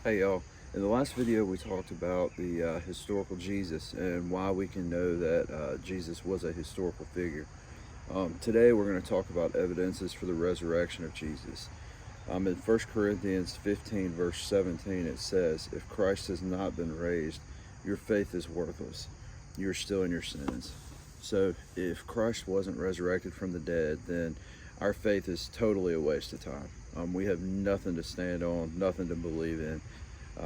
Hey y'all, in the last video we talked about the historical Jesus and why we can know that Jesus was a historical figure. Today we're going to talk about evidences for the resurrection of Jesus. In 1 Corinthians 15 verse 17 it says, "If Christ has not been raised, your faith is worthless. You're still in your sins." So if Christ wasn't resurrected from the dead, then our faith is totally a waste of time. We have nothing to stand on, nothing to believe in,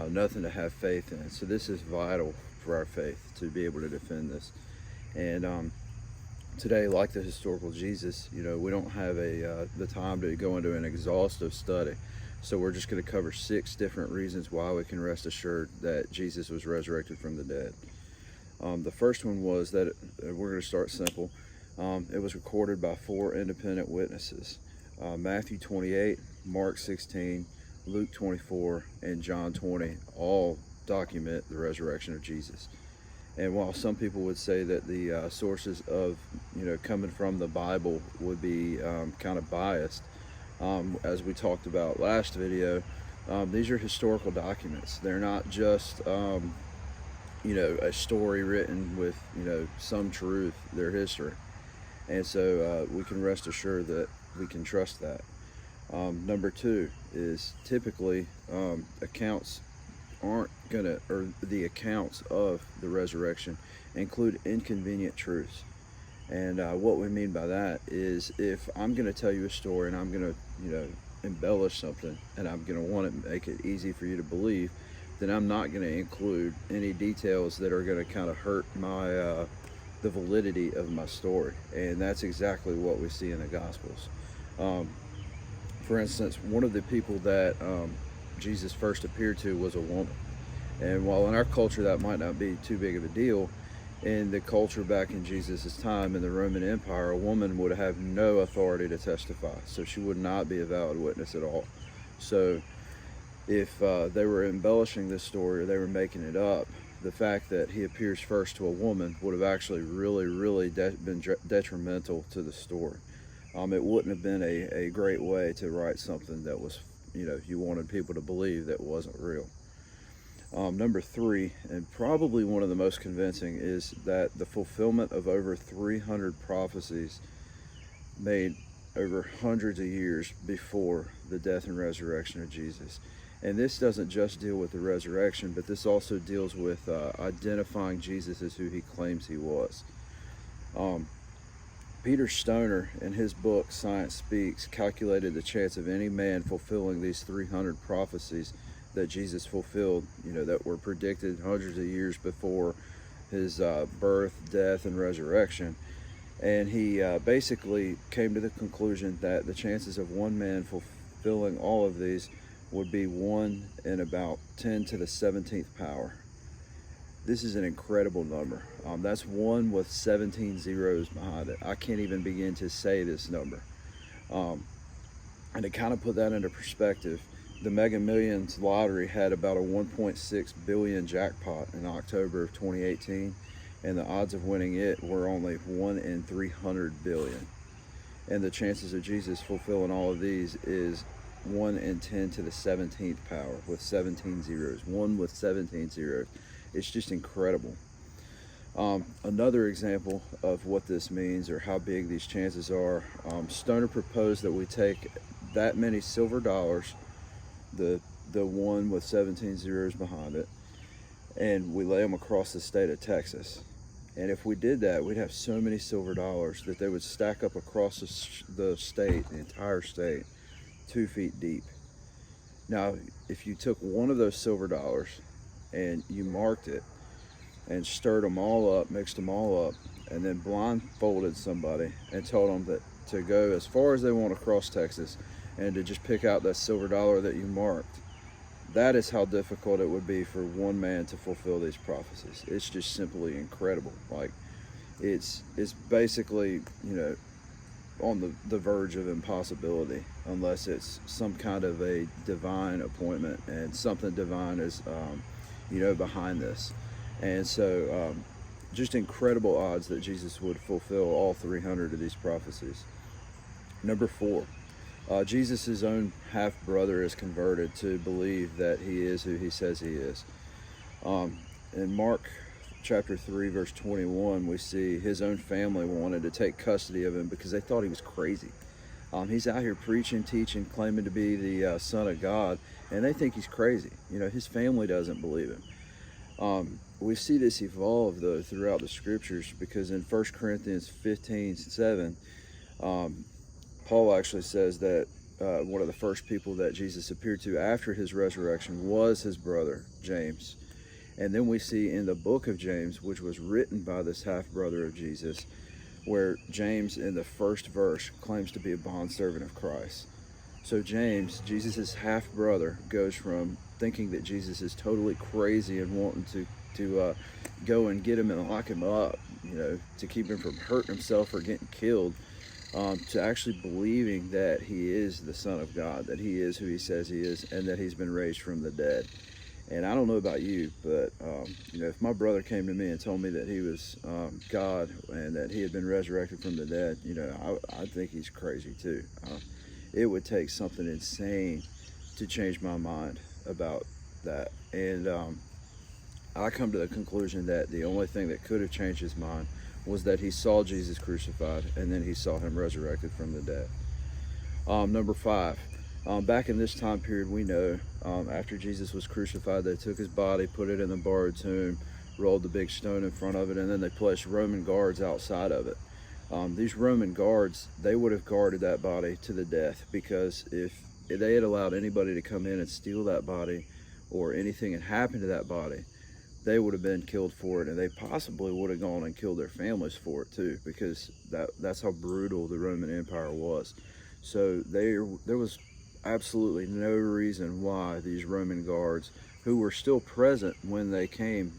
nothing to have faith in. So this is vital for our faith to be able to defend this. And today, like the historical Jesus, we don't have the time to go into an exhaustive study. So we're just going to cover 6 different reasons why we can rest assured that Jesus was resurrected from the dead. The first one was that we're going to start simple. It was recorded by 4 independent witnesses: Matthew 28, Mark 16, Luke 24, and John 20 all document the resurrection of Jesus. And while some people would say that the sources of, coming from the Bible would be kind of biased, as we talked about last video, these are historical documents. They're not just, a story written with, some truth. They're history. And so we can rest assured that we can trust that. Number 2 is typically accounts aren't gonna, or the accounts of the resurrection include inconvenient truths. And what we mean by that is, if I'm gonna tell you a story and I'm gonna, embellish something, and I'm gonna want to make it easy for you to believe, then I'm not gonna include any details that are gonna kind of hurt my the validity of my story. And that's exactly what we see in the Gospels. For instance, one of the people that Jesus first appeared to was a woman. And while in our culture that might not be too big of a deal, in the culture back in Jesus' time in the Roman Empire, a woman would have no authority to testify. So she would not be a valid witness at all. So if they were embellishing this story or they were making it up, the fact that he appears first to a woman would have actually really been detrimental to the story. It wouldn't have been a great way to write something that was, you wanted people to believe that wasn't real. Number 3, and probably one of the most convincing, is that the fulfillment of over 300 prophecies made over hundreds of years before the death and resurrection of Jesus. And this doesn't just deal with the resurrection, but this also deals with identifying Jesus as who he claims he was. Peter Stoner, in his book Science Speaks, calculated the chance of any man fulfilling these 300 prophecies that Jesus fulfilled, that were predicted hundreds of years before his birth, death, and resurrection. And he basically came to the conclusion that the chances of one man fulfilling all of these would be 1 in about 10 to the 17th power. This is an incredible number. That's 1 with 17 zeros behind it. I can't even begin to say this number. And to kind of put that into perspective, the Mega Millions lottery had about a 1.6 billion jackpot in October of 2018, and the odds of winning it were only 1 in 300 billion. And the chances of Jesus fulfilling all of these is 1 in 10 to the 17th power with 17 zeros. 1 with 17 zeros. It's just incredible. Another example of what this means, or how big these chances are, Stoner proposed that we take that many silver dollars, the 1 with 17 zeros behind it, and we lay them across the state of Texas. And if we did that, we'd have so many silver dollars that they would stack up across the state, the entire state, 2 feet deep. Now, if you took one of those silver dollars and you marked it and stirred them all up, mixed them all up, and then blindfolded somebody and told them that to go as far as they want across Texas and to just pick out that silver dollar that you marked, that is how difficult it would be for one man to fulfill these prophecies. It's just simply incredible. Like, it's basically, on the verge of impossibility, unless it's some kind of a divine appointment and something divine is, behind this. And so just incredible odds that Jesus would fulfill all 300 of these prophecies. Number 4, Jesus' own half-brother is converted to believe that he is who he says he is. In Mark chapter 3, verse 21, we see his own family wanted to take custody of him because they thought he was crazy. He's out here preaching, teaching, claiming to be the Son of God, and they think he's crazy. His family doesn't believe him. We see this evolve, though, throughout the scriptures, because in 1 Corinthians 15:7, Paul actually says that one of the first people that Jesus appeared to after his resurrection was his brother, James. And then we see in the book of James, which was written by this half-brother of Jesus, where James in the first verse claims to be a bondservant of Christ. So James, Jesus' half-brother, goes from thinking that Jesus is totally crazy and wanting to go and get him and lock him up, to keep him from hurting himself or getting killed, to actually believing that he is the Son of God, that he is who he says he is, and that he's been raised from the dead. And I don't know about you, but if my brother came to me and told me that he was God and that he had been resurrected from the dead, I think he's crazy too. It would take something insane to change my mind about that. And I come to the conclusion that the only thing that could have changed his mind was that he saw Jesus crucified and then he saw him resurrected from the dead. Number 5. Back in this time period, we know after Jesus was crucified, they took his body, put it in the borrowed tomb, rolled the big stone in front of it, and then they placed Roman guards outside of it. These Roman guards, they would have guarded that body to the death, because if they had allowed anybody to come in and steal that body, or anything had happened to that body, they would have been killed for it, and they possibly would have gone and killed their families for it too, because that's how brutal the Roman Empire was. So there was absolutely no reason why these Roman guards, who were still present when they came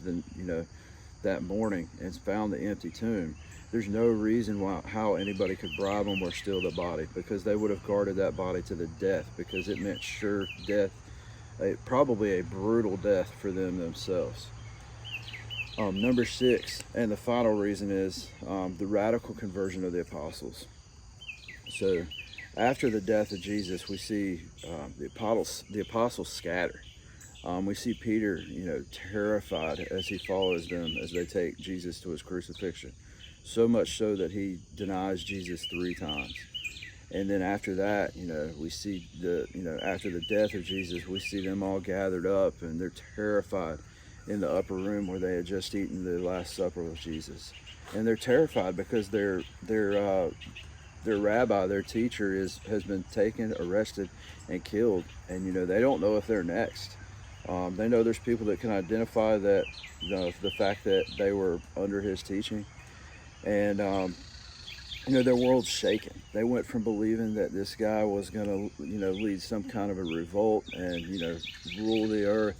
that morning and found the empty tomb, there's no reason how anybody could bribe them or steal the body, because they would have guarded that body to the death, because it meant sure death, probably a brutal death for them themselves. Number 6, and the final reason, is the radical conversion of the apostles. So after the death of Jesus, we see the apostles scatter. We see Peter, terrified as he follows them as they take Jesus to his crucifixion. So much so that he denies Jesus 3 times. And then after that, we see after the death of Jesus, we see them all gathered up, and they're terrified in the upper room where they had just eaten the Last Supper with Jesus. And they're terrified because their rabbi, their teacher, has been taken, arrested, and killed. And they don't know if they're next. They know there's people that can identify that the fact that they were under his teaching, and their world's shaken. They went from believing that this guy was going to lead some kind of a revolt and rule the earth,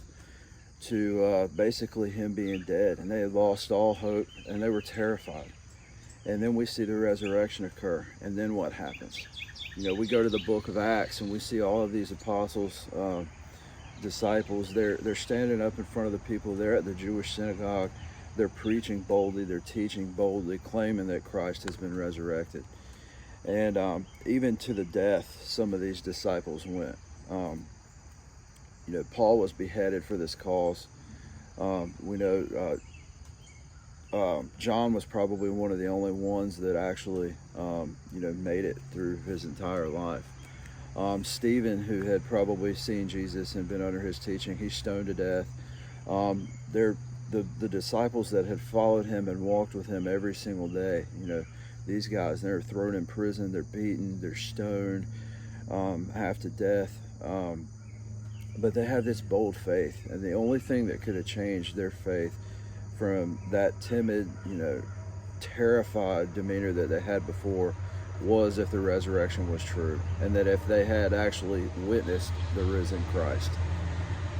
to basically him being dead, and they had lost all hope, and they were terrified. And then we see the resurrection occur, and then what happens? We go to the book of Acts, and we see all of these apostles, disciples. They're standing up in front of the people. They're at the Jewish synagogue. They're preaching boldly. They're teaching boldly, claiming that Christ has been resurrected. And even to the death, some of these disciples went. Paul was beheaded for this cause. We know John was probably one of the only ones that actually, made it through his entire life. Stephen, who had probably seen Jesus and been under his teaching, he's stoned to death. The disciples that had followed him and walked with him every single day, these guys, they're thrown in prison, they're beaten, they're stoned, half to death. But they have this bold faith, and the only thing that could have changed their faith from that timid, terrified demeanor that they had before was if the resurrection was true, and that if they had actually witnessed the risen Christ.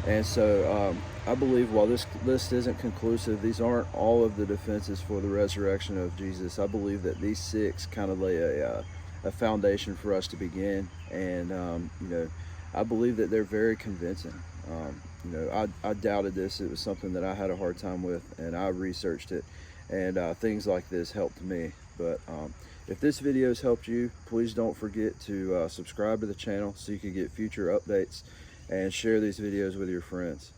And so I believe, while this list isn't conclusive, these aren't all of the defenses for the resurrection of Jesus. I believe that these 6 kind of lay a foundation for us to begin, and I believe that they're very convincing. I doubted this. It was something that I had a hard time with, and I researched it, and things like this helped me. But if this video has helped you, please don't forget to subscribe to the channel so you can get future updates, and share these videos with your friends.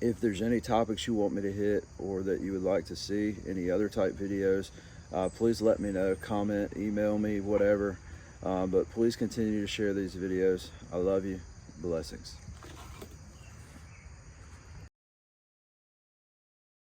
If there's any topics you want me to hit, or that you would like to see any other type videos, please let me know. Comment, email me, whatever. But please continue to share these videos. I love you. Blessings.